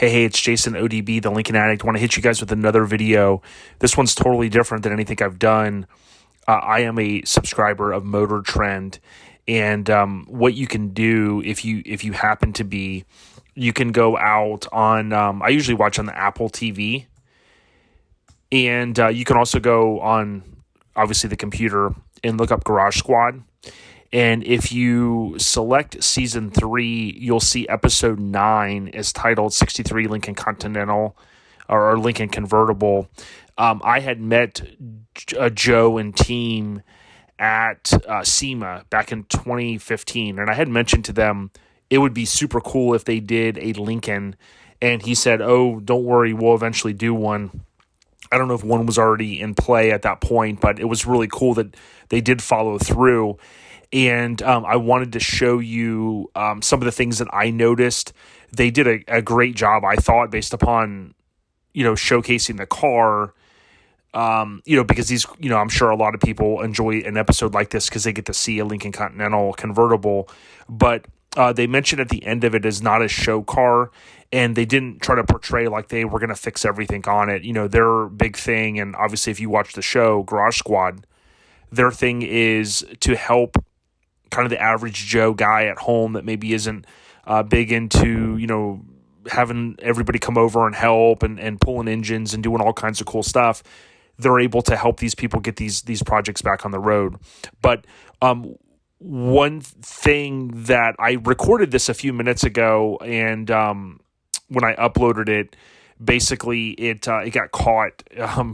Hey, it's Jason ODB, the Lincoln Addict. I want to hit you guys with another video. This one's totally different than anything I've done. I am a subscriber of Motor Trend, and what you can do if you happen to be, you can go out on. I usually watch on the Apple TV, and you can also go on obviously the computer and look up Garage Squad. And if you select season 3, you'll see episode 9 is titled 63 Lincoln Continental or Lincoln Convertible. I had met Joe and team at SEMA back in 2015, and I had mentioned to them it would be super cool if they did a Lincoln. And he said, "Oh, don't worry, we'll eventually do one." I don't know if one was already in play at that point, but it was really cool that they did follow through. And I wanted to show you some of the things that I noticed. They did a great job, I thought, based upon, showcasing the car, because these, I'm sure a lot of people enjoy an episode like this because they get to see a Lincoln Continental convertible. But they mentioned at the end of it is not a show car, and they didn't try to portray like they were going to fix everything on it. Their big thing, and obviously if you watch the show, Garage Squad, their thing is to help kind of the average Joe guy at home that maybe isn't big into, having everybody come over and help and pulling engines and doing all kinds of cool stuff. They're able to help these people get these projects back on the road. But one thing that I recorded this a few minutes ago, and when I uploaded it, basically it got caught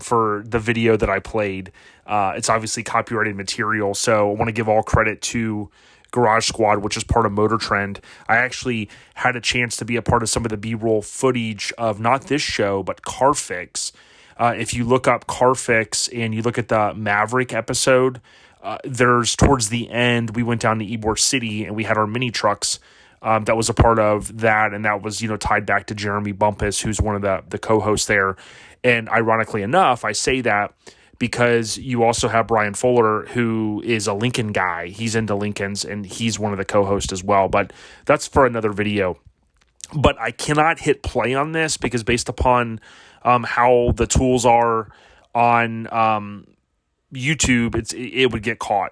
for the video that I played. It's obviously copyrighted material, so I want to give all credit to Garage Squad, which is part of Motor Trend. I actually had a chance to be a part of some of the B-roll footage of not this show, but Car Fix. If you look up Car Fix and you look at the Maverick episode, there's towards the end, we went down to Ybor City and we had our mini trucks that was a part of that, and that was, tied back to Jeremy Bumpus, who's one of the co-hosts there. And ironically enough, I say that because you also have Brian Fuller, who is a Lincoln guy. He's into Lincolns, and he's one of the co-hosts as well. But that's for another video. But I cannot hit play on this because based upon how the tools are on YouTube, it would get caught.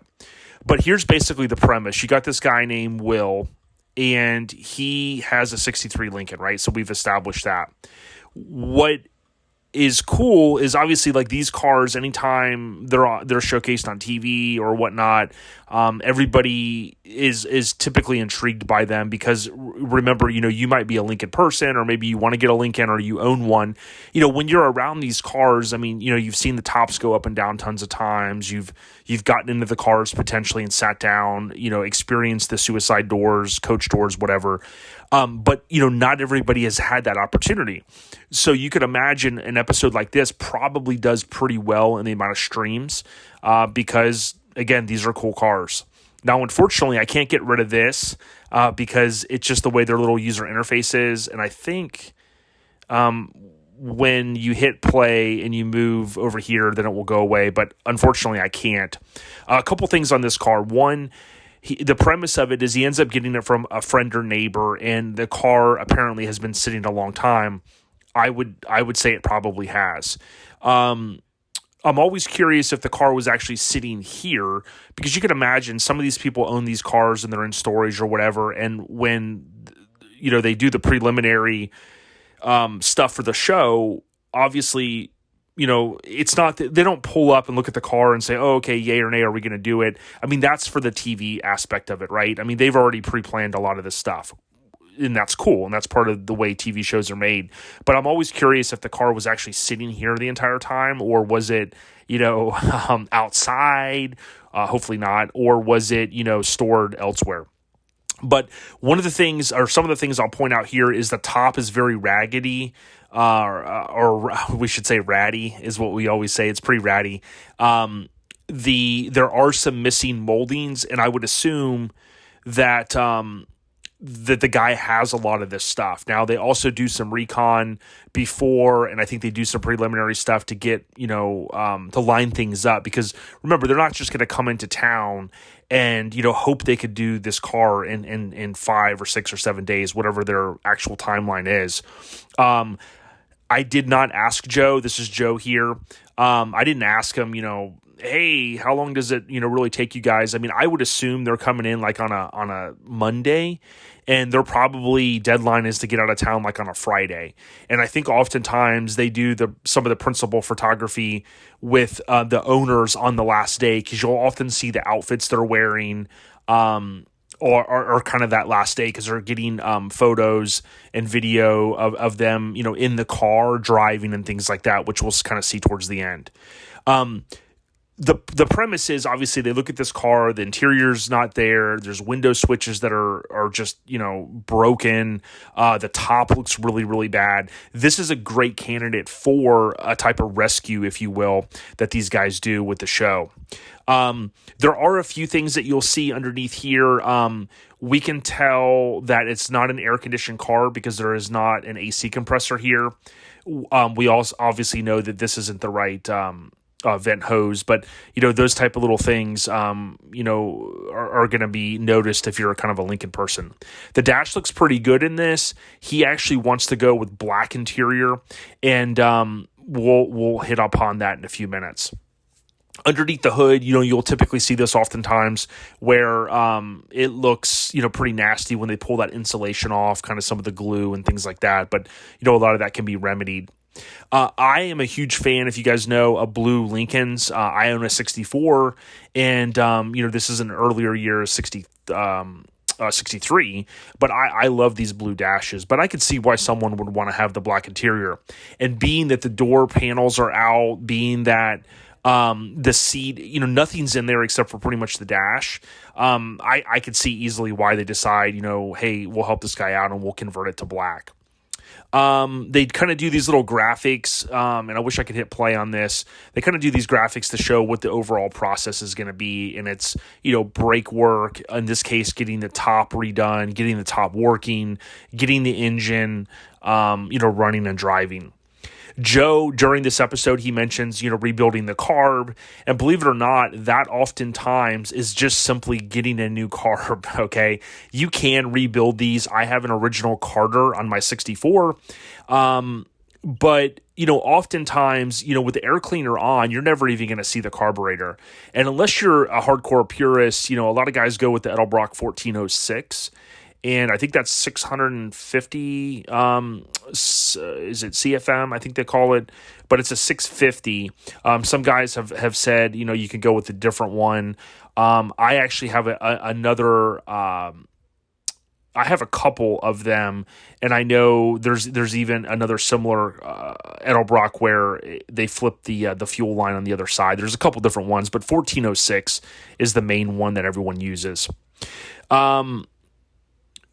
But here's basically the premise. You got this guy named Will, and he has a 63 Lincoln, right? So we've established that. What is cool is obviously like these cars, anytime they're showcased on TV or whatnot, everybody is typically intrigued by them because remember, you might be a Lincoln person, or maybe you want to get a Lincoln or you own one. When you're around these cars, I mean, you've seen the tops go up and down tons of times. You've gotten into the cars potentially and sat down, experienced the suicide doors, coach doors, whatever. But not everybody has had that opportunity. So you could imagine an episode like this probably does pretty well in the amount of streams because, again, these are cool cars. Now, unfortunately, I can't get rid of this because it's just the way their little user interface is. And I think when you hit play and you move over here, then it will go away. But unfortunately, I can't. A couple things on this car. One, the premise of it is he ends up getting it from a friend or neighbor, and the car apparently has been sitting a long time. I would say it probably has. I'm always curious if the car was actually sitting here, because you can imagine some of these people own these cars and they're in storage or whatever, and when they do the preliminary stuff for the show, obviously, it's not that they don't pull up and look at the car and say, "Oh, okay, yay or nay, are we going to do it?" I mean, that's for the TV aspect of it, right? I mean, they've already pre-planned a lot of this stuff, and that's cool, and that's part of the way TV shows are made. But I'm always curious if the car was actually sitting here the entire time, or was it, outside? Hopefully not. Or was it, stored elsewhere? But one of the things, or some of the things I'll point out here, is the top is very raggedy, or we should say ratty is what we always say. It's pretty ratty. There are some missing moldings, and I would assume that that the guy has a lot of this stuff. Now, they also do some recon before, and I think they do some preliminary stuff to get, to line things up. Because remember, they're not just going to come into town and, hope they could do this car in 5 or 6 or 7 days, whatever their actual timeline is. I did not ask Joe. This is Joe here. I didn't ask him, hey, how long does it, really take you guys? I mean, I would assume they're coming in like on a Monday, and their probably deadline is to get out of town like on a Friday. And I think oftentimes they do some of the principal photography with the owners on the last day, because you'll often see the outfits they're wearing, or kind of that last day, because they're getting photos and video of them, in the car driving and things like that, which we'll kind of see towards the end. The premise is, obviously, they look at this car, the interior's not there, there's window switches that are just, broken, the top looks really, really bad. This is a great candidate for a type of rescue, if you will, that these guys do with the show. There are a few things that you'll see underneath here. We can tell that it's not an air-conditioned car because there is not an AC compressor here. We also obviously know that this isn't the right vent hose, but those type of little things are going to be noticed if you're kind of a Lincoln person. The dash looks pretty good in this. He actually wants to go with black interior, and we'll hit upon that in a few minutes. Underneath the hood, you'll typically see this oftentimes where it looks, pretty nasty when they pull that insulation off, kind of some of the glue and things like that. But, a lot of that can be remedied. I am a huge fan, if you guys know, of blue Lincolns. I own a 64, and, this is an earlier year 63, but I love these blue dashes. But I could see why someone would want to have the black interior. And being that the door panels are out, being that the seat, nothing's in there except for pretty much the dash. I could see easily why they decide, hey, we'll help this guy out and we'll convert it to black. They kind of do these little graphics, and I wish I could hit play on this. They kind of do these graphics to show what the overall process is going to be, and it's, brake work, in this case, getting the top redone, getting the top working, getting the engine, running and driving. Joe, during this episode, he mentions, rebuilding the carb, and believe it or not, that oftentimes is just simply getting a new carb, okay? You can rebuild these. I have an original Carter on my 64, but, oftentimes, with the air cleaner on, you're never even going to see the carburetor. And unless you're a hardcore purist, a lot of guys go with the Edelbrock 1406, and I think that's 650, is it CFM? I think they call it, but it's a 650. Some guys have said, you can go with a different one. I actually have another, I have a couple of them, and I know there's even another similar Edelbrock where they flip the fuel line on the other side. There's a couple different ones, but 1406 is the main one that everyone uses.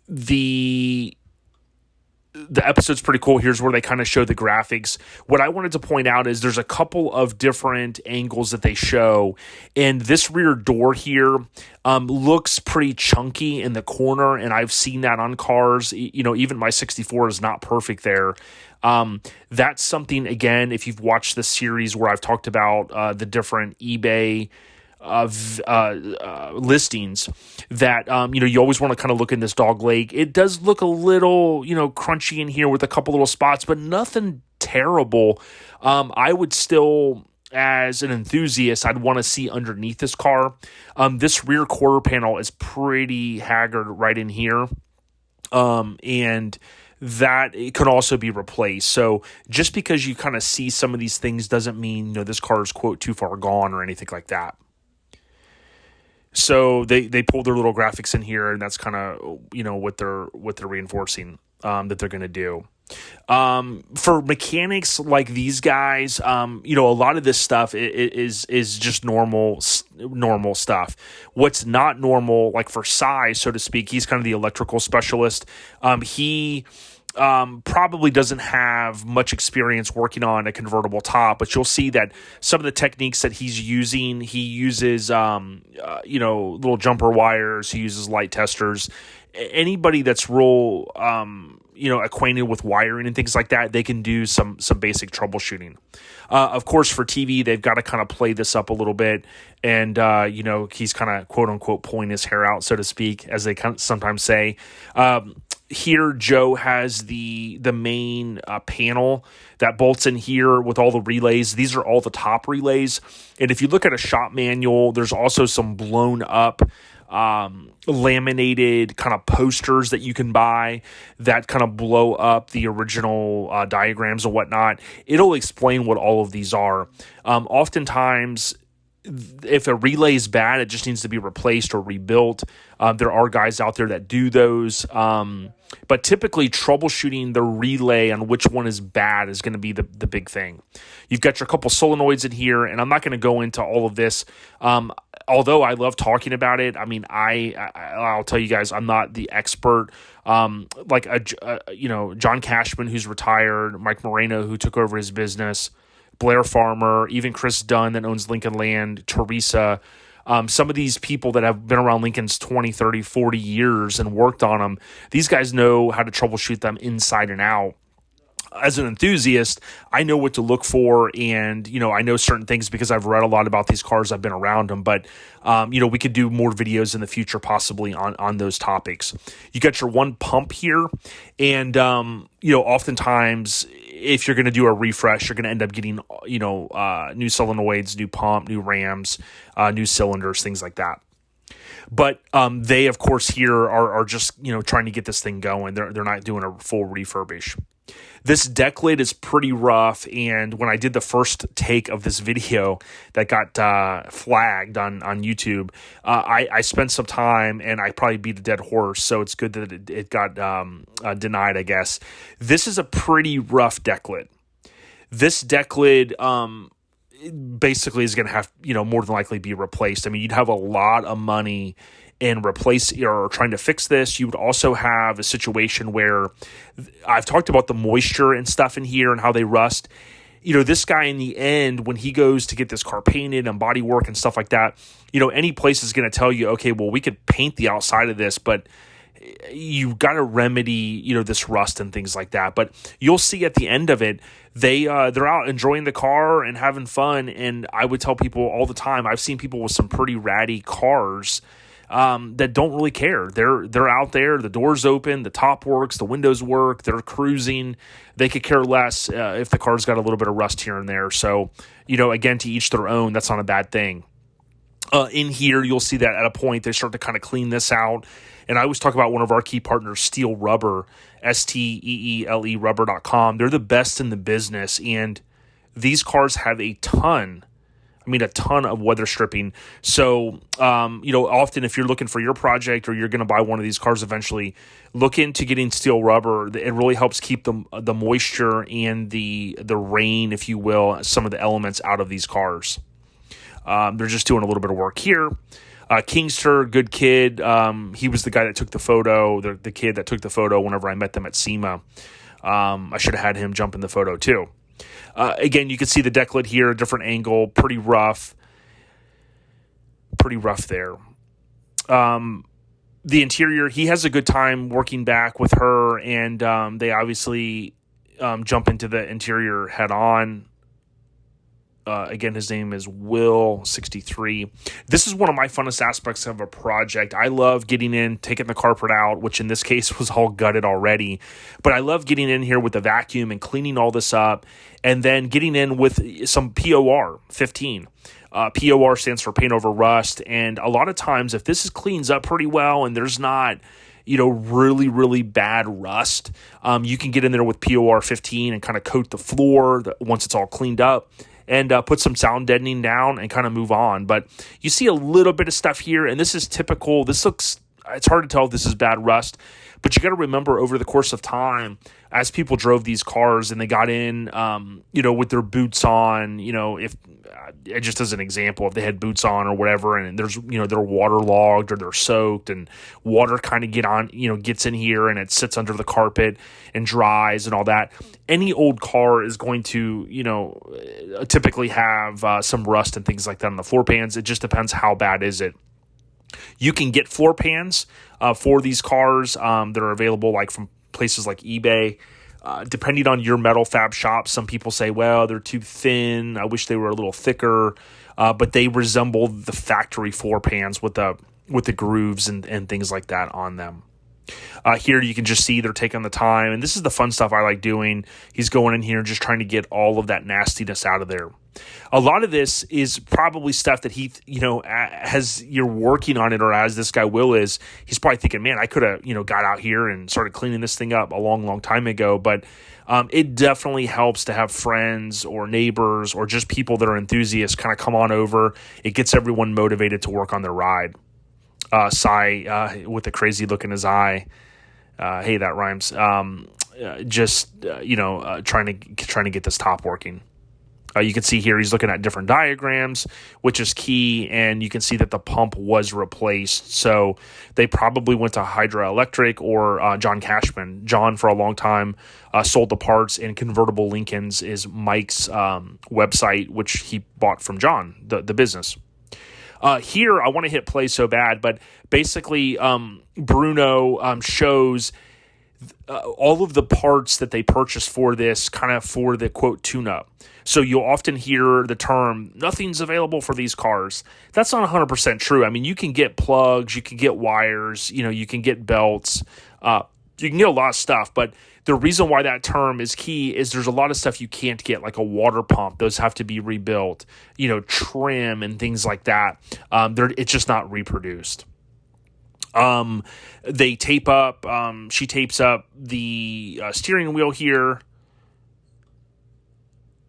The episode's pretty cool. Here's where they kind of show the graphics. What I wanted to point out is there's a couple of different angles that they show, and this rear door here looks pretty chunky in the corner, and I've seen that on cars. Even my 64 is not perfect there. That's something, again, if you've watched the series where I've talked about the different eBay of listings, that you always want to kind of look in this dog leg. It does look a little crunchy in here with a couple little spots, but nothing terrible. I would still, as an enthusiast, I'd want to see underneath this car. This rear quarter panel is pretty haggard right in here, and that it could also be replaced. So just because you kind of see some of these things doesn't mean this car is, quote, too far gone or anything like that. So they pulled their little graphics in here, and that's kind of what they're reinforcing that they're going to do. For mechanics like these guys, a lot of this stuff is just normal stuff. What's not normal, like for size, so to speak, he's kind of the electrical specialist. He probably doesn't have much experience working on a convertible top, but you'll see that some of the techniques that he's using, he uses, little jumper wires, he uses light testers. Anybody that's real, acquainted with wiring and things like that, they can do some basic troubleshooting. Of course, for TV, they've got to kind of play this up a little bit, and he's kind of quote unquote pulling his hair out, so to speak, as they sometimes say. Here, Joe has the main panel that bolts in here with all the relays. These are all the top relays. And if you look at a shop manual, there's also some blown up laminated kind of posters that you can buy that kind of blow up the original diagrams and whatnot. It'll explain what all of these are. Oftentimes, if a relay is bad, it just needs to be replaced or rebuilt. There are guys out there that do those. But typically troubleshooting the relay on which one is bad is going to be the big thing. You've got your couple solenoids in here, and I'm not going to go into all of this. Although I love talking about it, I mean, I'll tell you guys, I'm not the expert. John Cashman, who's retired, Mike Moreno, who took over his business, Blair Farmer, even Chris Dunn that owns Lincoln Land, Teresa, some of these people that have been around Lincoln's 20, 30, 40 years and worked on them, these guys know how to troubleshoot them inside and out. As an enthusiast, I know what to look for, and, I know certain things because I've read a lot about these cars. I've been around them, but, we could do more videos in the future possibly on those topics. You got your one pump here, and, oftentimes if you're going to do a refresh, you're going to end up getting, new solenoids, new pump, new rams, new cylinders, things like that. But they, of course, here are just, trying to get this thing going. They're not doing a full refurbish. This deck lid is pretty rough, and when I did the first take of this video that got flagged on YouTube, I spent some time, and I probably beat a dead horse, so it's good that it got denied, I guess. This is a pretty rough deck lid. This deck lid basically is going to have, more than likely be replaced. I mean, you'd have a lot of money and replace or trying to fix this. You would also have a situation where I've talked about the moisture and stuff in here and how they rust. This guy in the end, when he goes to get this car painted and body work and stuff like that, any place is going to tell you, okay, well, we could paint the outside of this, but you got to remedy, this rust and things like that. But you'll see at the end of it, they're out enjoying the car and having fun. And I would tell people all the time, I've seen people with some pretty ratty cars that don't really care. They're out there, the door's open, the top works, the windows work, they're cruising. They could care less if the car's got a little bit of rust here and there. So, again, to each their own, that's not a bad thing. In here, you'll see that at a point, they start to kind of clean this out. And I always talk about one of our key partners, Steel Rubber, STEELE rubber.com. They're the best in the business, and these cars have a ton of weather stripping. So, often if you're looking for your project or you're going to buy one of these cars eventually, look into getting steel rubber. It really helps keep the moisture and the rain, if you will, some of the elements out of these cars. They're just doing a little bit of work here. Kingster, good kid. He was the guy that took the photo, the kid that took the photo whenever I met them at SEMA. I should have had him jump in the photo too. Again, you can see the deck lid here, a different angle, pretty rough there. The interior, he has a good time working back with her, and they obviously jump into the interior head on. Again, his name is Will63. This is one of my funnest aspects of a project. I love getting in, taking the carpet out, which in this case was all gutted already. But I love getting in here with the vacuum and cleaning all this up, and then getting in with some POR 15. POR stands for paint over rust. And a lot of times, if this cleans up pretty well and there's not really, really bad rust, you can get in there with POR 15 and kind of coat the floor once it's all cleaned up, and put some sound deadening down and kind of move on. But you see a little bit of stuff here, and this is typical. This looks it's hard to tell if this is bad rust, but you got to remember over the course of time, as people drove these cars and they got in, with their boots on, if just as an example, if they had boots on or whatever, and there's, they're waterlogged or they're soaked and water kind of gets in here and it sits under the carpet and dries and all that. Any old car is going to, typically have some rust and things like that on the floor pans. It just depends how bad is it. You can get floor pans for these cars that are available like from places like eBay. Depending on your metal fab shop, some people say, well, they're too thin. I wish they were a little thicker. But they resemble the factory floor pans with the grooves and things like that on them. Here you can just see they're taking the time. And this is the fun stuff I like doing. He's going in here and just trying to get all of that nastiness out of there. A lot of this is probably stuff that he, as you're working on it, or as this guy Will is, he's probably thinking, man, I could have, got out here and started cleaning this thing up a long, long time ago. But it definitely helps to have friends or neighbors or just people that are enthusiasts kind of come on over. It gets everyone motivated to work on their ride. Cy, with the crazy look in his eye. Hey, that rhymes. Trying to get this top working. You can see here he's looking at different diagrams, which is key, and you can see that the pump was replaced. So they probably went to Hydroelectric or John Cashman. John, for a long time, sold the parts, and Convertible Lincolns is Mike's website, which he bought from John, the business. Here, I want to hit play so bad, but basically Bruno shows all of the parts that they purchased for this, kind of for the quote tune-up. So you'll often hear the term, nothing's available for these cars. That's not 100% true. I mean, you can get plugs, you can get wires, you can get belts, you can get a lot of stuff, but the reason why that term is key is there's a lot of stuff you can't get, like a water pump. Those have to be rebuilt, trim and things like that. It's just not reproduced. They tape up, she tapes up the steering wheel here,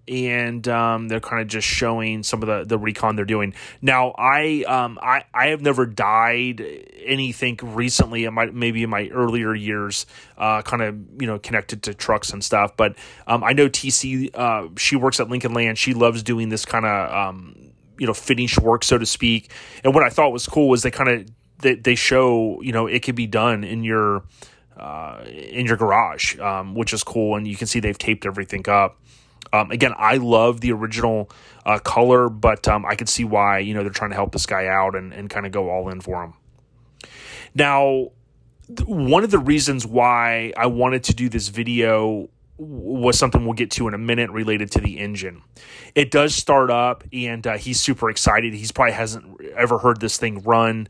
and they're kind of just showing some of the recon they're doing. Now, I have never dyed anything recently. Maybe in my earlier years, kind of connected to trucks and stuff. But I know TC. She works at Lincoln Land. She loves doing this kind of finish work, so to speak. And what I thought was cool was they show it could be done in your garage, which is cool. And you can see they've taped everything up. Again, I love the original color, but I could see why they're trying to help this guy out and kind of go all in for him. Now, one of the reasons why I wanted to do this video was something we'll get to in a minute related to the engine. It does start up, and he's super excited. He's probably hasn't ever heard this thing run.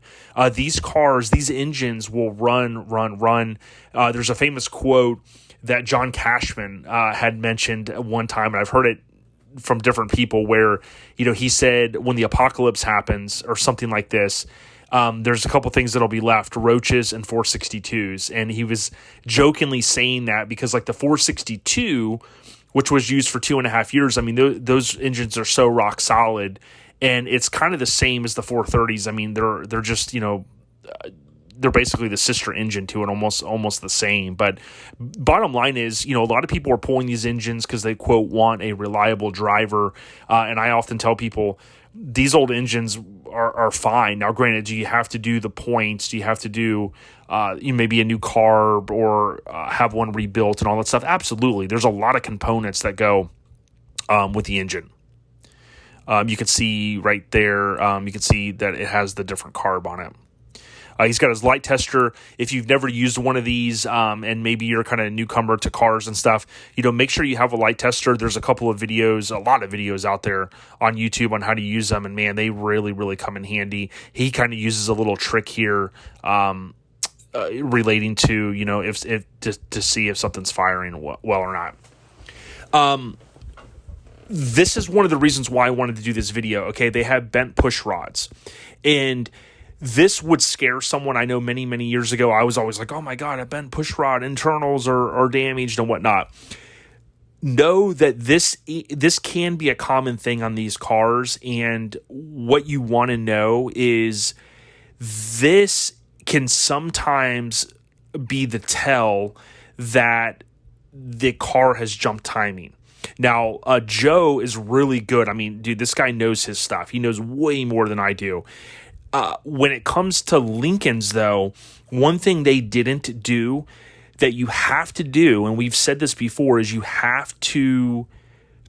These engines will run. There's a famous quote that John Cashman had mentioned one time, and I've heard it from different people where, he said when the apocalypse happens or something like this, there's a couple things that'll be left, roaches and 462s. And he was jokingly saying that because like the 462, which was used for 2.5 years, I mean, those engines are so rock solid, and it's kind of the same as the 430s. I mean, they're just, they're basically the sister engine to it, almost the same. But bottom line is, a lot of people are pulling these engines because they, quote, want a reliable driver. And I often tell people these old engines are fine. Now, granted, do you have to do the points? Do you have to do maybe a new carb or have one rebuilt and all that stuff? Absolutely. There's a lot of components that go with the engine. You can see right there, you can see that it has the different carb on it. He's got his light tester. If you've never used one of these, and maybe you're kind of a newcomer to cars and stuff, make sure you have a light tester. There's a lot of videos out there on YouTube on how to use them, and man, they really, really come in handy. He kind of uses a little trick here, relating to if to see if something's firing well or not. This is one of the reasons why I wanted to do this video. Okay, they have bent push rods, and this would scare someone. I know many, many years ago, I was always like, oh my God, a bent push rod, internals are damaged and whatnot. Know that this can be a common thing on these cars, and what you want to know is this can sometimes be the tell that the car has jumped timing. Now, Joe is really good. I mean, dude, this guy knows his stuff. He knows way more than I do. When it comes to Lincolns, though, one thing they didn't do that you have to do, and we've said this before, is you have to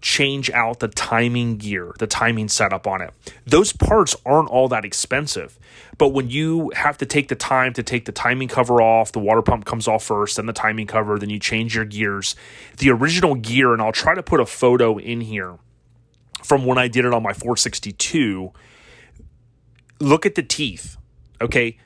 change out the timing gear, the timing setup on it. Those parts aren't all that expensive, but when you have to take the time to take the timing cover off, the water pump comes off first, then the timing cover, then you change your gears. The original gear, and I'll try to put a photo in here from when I did it on my 462, look at the teeth, okay?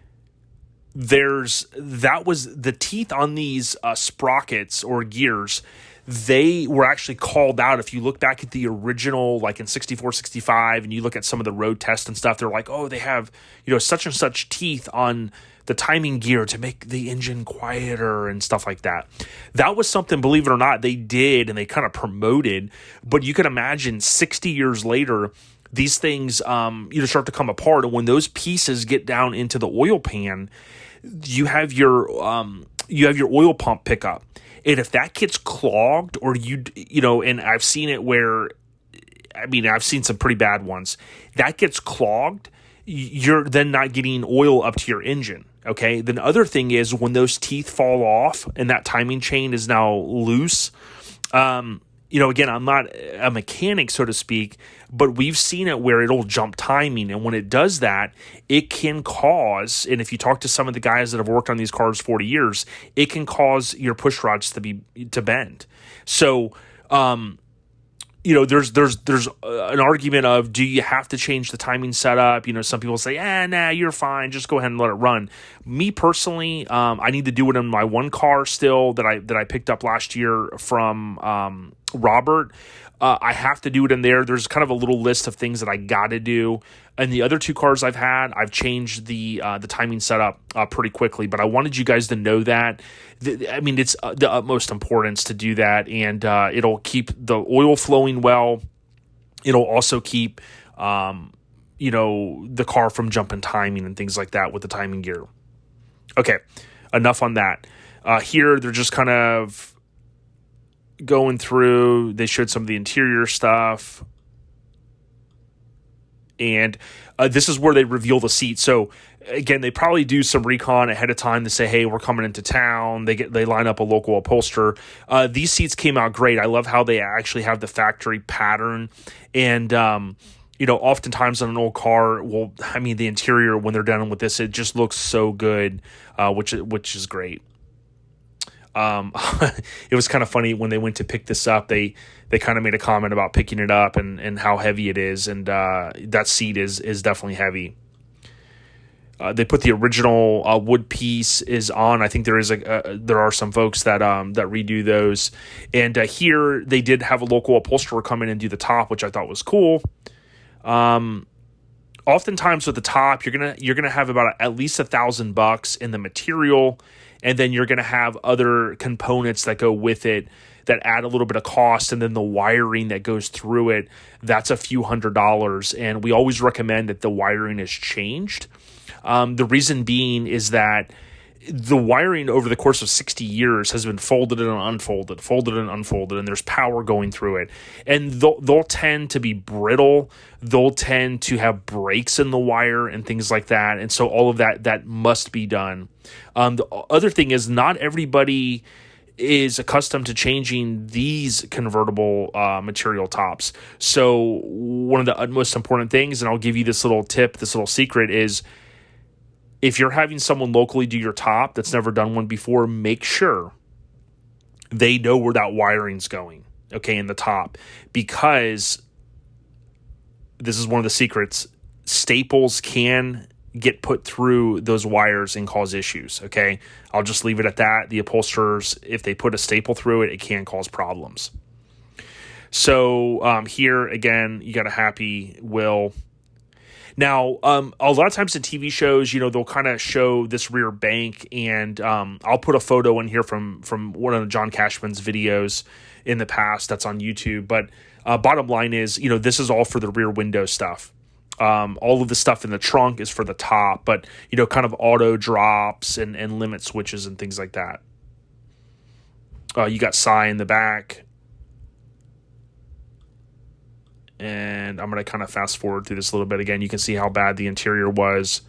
That was the teeth on these sprockets or gears. They were actually called out. If you look back at the original, like in 64, 65, and you look at some of the road tests and stuff, they're like, oh, they have, such and such teeth on the timing gear to make the engine quieter and stuff like that. That was something, believe it or not, they did and they kind of promoted. But you can imagine 60 years later, these things start to come apart. And when those pieces get down into the oil pan, you have your oil pump pickup. And if that gets clogged, or and I've seen it where, I've seen some pretty bad ones, that gets clogged, you're then not getting oil up to your engine. Okay. Then the other thing is when those teeth fall off and that timing chain is now loose, again, I'm not a mechanic, so to speak, but we've seen it where it'll jump timing. And when it does that, it can cause, and if you talk to some of the guys that have worked on these cars 40 years, it can cause your push rods to bend. So, there's an argument of, do you have to change the timing setup? Some people say, nah, you're fine. Just go ahead and let it run. Me personally, I need to do it in my one car still that I picked up last year from Robert. I have to do it in there. There's kind of a little list of things that I got to do. And the other two cars I've had, I've changed the timing setup pretty quickly. But I wanted you guys to know that. It's the utmost importance to do that, and it'll keep the oil flowing well. It'll also keep the car from jumping timing and things like that with the timing gear. Okay, enough on that. Here they're just kind of going through. They showed some of the interior stuff. And this is where they reveal the seat. So again, they probably do some recon ahead of time to say, hey, we're coming into town. They line up a local upholsterer. These seats came out great. I love how they actually have the factory pattern. And, oftentimes on an old car, the interior, when they're done with this, it just looks so good, which is great. It was kind of funny when they went to pick this up, they kind of made a comment about picking it up and how heavy it is. And, that seat is definitely heavy. They put the original, wood piece is on. I think there are some folks that redo those. And, here they did have a local upholsterer come in and do the top, which I thought was cool. Oftentimes with the top, you're going to have about at least $1,000 in the material. And then you're going to have other components that go with it that add a little bit of cost. And then the wiring that goes through it, that's a few $100s. And we always recommend that the wiring is changed. The reason being is that the wiring over the course of 60 years has been folded and unfolded, and there's power going through it. And they'll tend to be brittle. They'll tend to have breaks in the wire and things like that. And so all of that must be done. The other thing is not everybody is accustomed to changing these convertible material tops. So one of the utmost important things, and I'll give you this little tip, this little secret, is if you're having someone locally do your top that's never done one before, make sure they know where that wiring's going, okay, in the top. Because this is one of the secrets, staples can get put through those wires and cause issues, okay? I'll just leave it at that. The upholsterers, if they put a staple through it, it can cause problems. So here, again, you got a happy Will. Now, a lot of times in TV shows, they'll kind of show this rear bank, and I'll put a photo in here from one of John Cashman's videos in the past that's on YouTube. But bottom line is, this is all for the rear window stuff. All of the stuff in the trunk is for the top, but, kind of auto drops and limit switches and things like that. You got Psy in the back. And I'm going to kind of fast forward through this a little bit. Again, you can see how bad the interior was.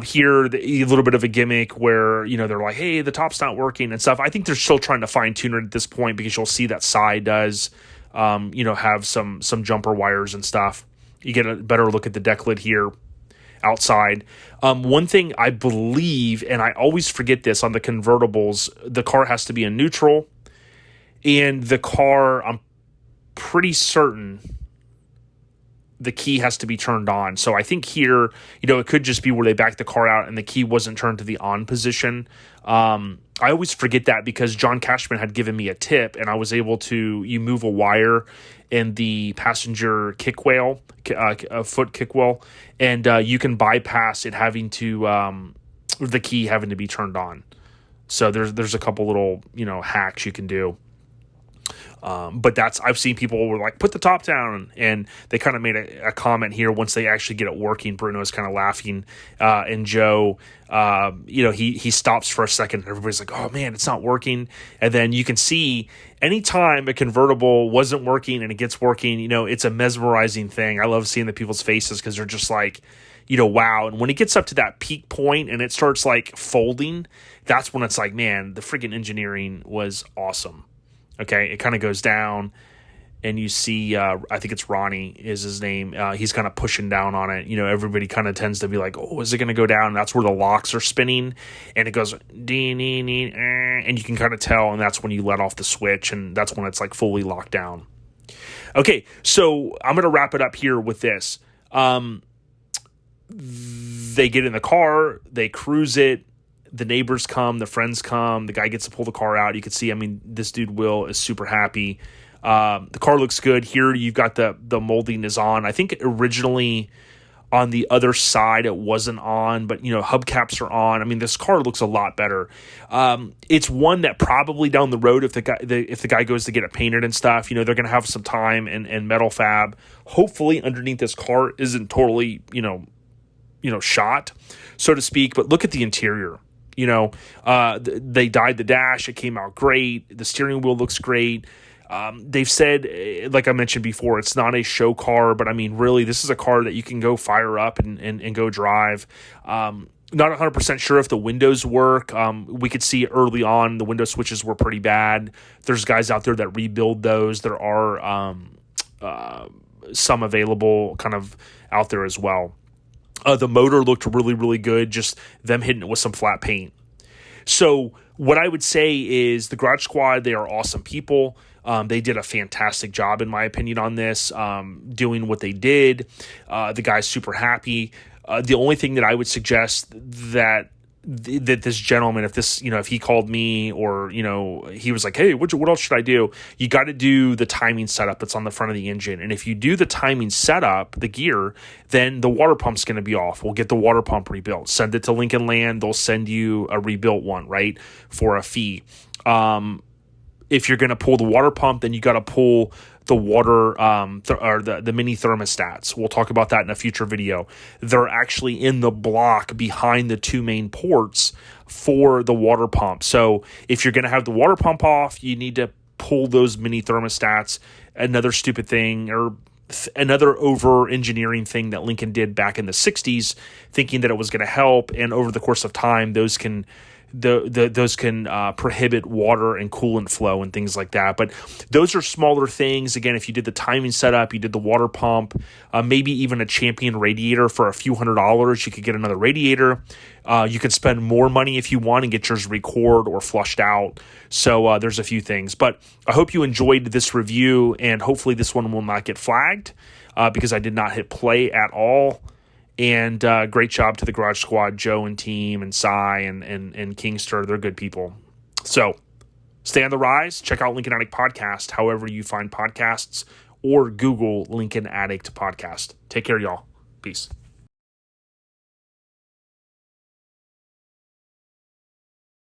Here, a little bit of a gimmick where, they're like, hey, the top's not working and stuff. I think they're still trying to fine-tune it at this point, because you'll see that Psy does, have some jumper wires and stuff. You get a better look at the deck lid here outside. One thing I believe, and I always forget this on the convertibles, the car has to be in neutral, and the car, I'm pretty certain the key has to be turned on. So I think here, it could just be where they backed the car out and the key wasn't turned to the on position. I always forget that because John Cashman had given me a tip, and I was able to, you move a wire in the passenger kick wheel, foot kick wheel, and you can bypass it having to, the key having to be turned on. So there's a couple little, hacks you can do. But I've seen people were like, put the top down, and they kind of made a comment here once they actually get it working. Bruno's kind of laughing, and Joe, he stops for a second, and everybody's like, oh man, it's not working. And then you can see anytime a convertible wasn't working and it gets working, it's a mesmerizing thing. I love seeing the people's faces because they're just like, wow. And when it gets up to that peak point and it starts like folding, that's when it's like, man, the freaking engineering was awesome. Okay, it kind of goes down, and you see, I think it's Ronnie is his name. He's kind of pushing down on it. Everybody kind of tends to be like, oh, is it going to go down? And that's where the locks are spinning, and it goes, and you can kind of tell, and that's when you let off the switch, and that's when it's like fully locked down. Okay, so I'm going to wrap it up here with this. They get in the car, they cruise it. The neighbors come, the friends come, the guy gets to pull the car out. You can see, this dude Will is super happy. The car looks good. Here you've got the molding is on. I think originally on the other side it wasn't on, but hubcaps are on. This car looks a lot better. It's one that probably down the road, if the guy goes to get it painted and stuff, they're going to have some time and metal fab. Hopefully underneath this car isn't totally, shot, so to speak. But look at the interior. They dyed the dash. It came out great. The steering wheel looks great. They've said, like I mentioned before, it's not a show car, but really this is a car that you can go fire up and go drive. Not 100% sure if the windows work. We could see early on the window switches were pretty bad. There's guys out there that rebuild those. There are some available kind of out there as well. The motor looked really, really good, just them hitting it with some flat paint. So what I would say is the Garage Squad, they are awesome people. They did a fantastic job, in my opinion, on this, doing what they did. The guy's super happy. The only thing that I would suggest that this gentleman, if he called me or, he was like, hey, what else should I do? You got to do the timing setup that's on the front of the engine. And if you do the timing setup, the gear, then the water pump's going to be off. We'll get the water pump rebuilt. Send it to Lincoln Land. They'll send you a rebuilt one, right, for a fee. If you're going to pull the water pump, then you got to pull the water or the mini thermostats. We'll talk about that in a future video. They're actually in the block behind the two main ports for the water pump. So if you're going to have the water pump off, you need to pull those mini thermostats. Another stupid thing, or another over engineering thing that Lincoln did back in the 60s, thinking that it was going to help, and over the course of time those can prohibit water and coolant flow and things like that. But those are smaller things. Again, if you did the timing setup, you did the water pump, maybe even a Champion radiator for a few $100s, you could get another radiator. You could spend more money if you want and get yours record or flushed out. So there's a few things. But I hope you enjoyed this review, and hopefully this one will not get flagged because I did not hit play at all. And great job to the Garage Squad, Joe and team, and Cy and Kingster. They're good people. So stay on the rise. Check out Lincoln Addict Podcast, however you find podcasts, or Google Lincoln Addict Podcast. Take care, y'all. Peace.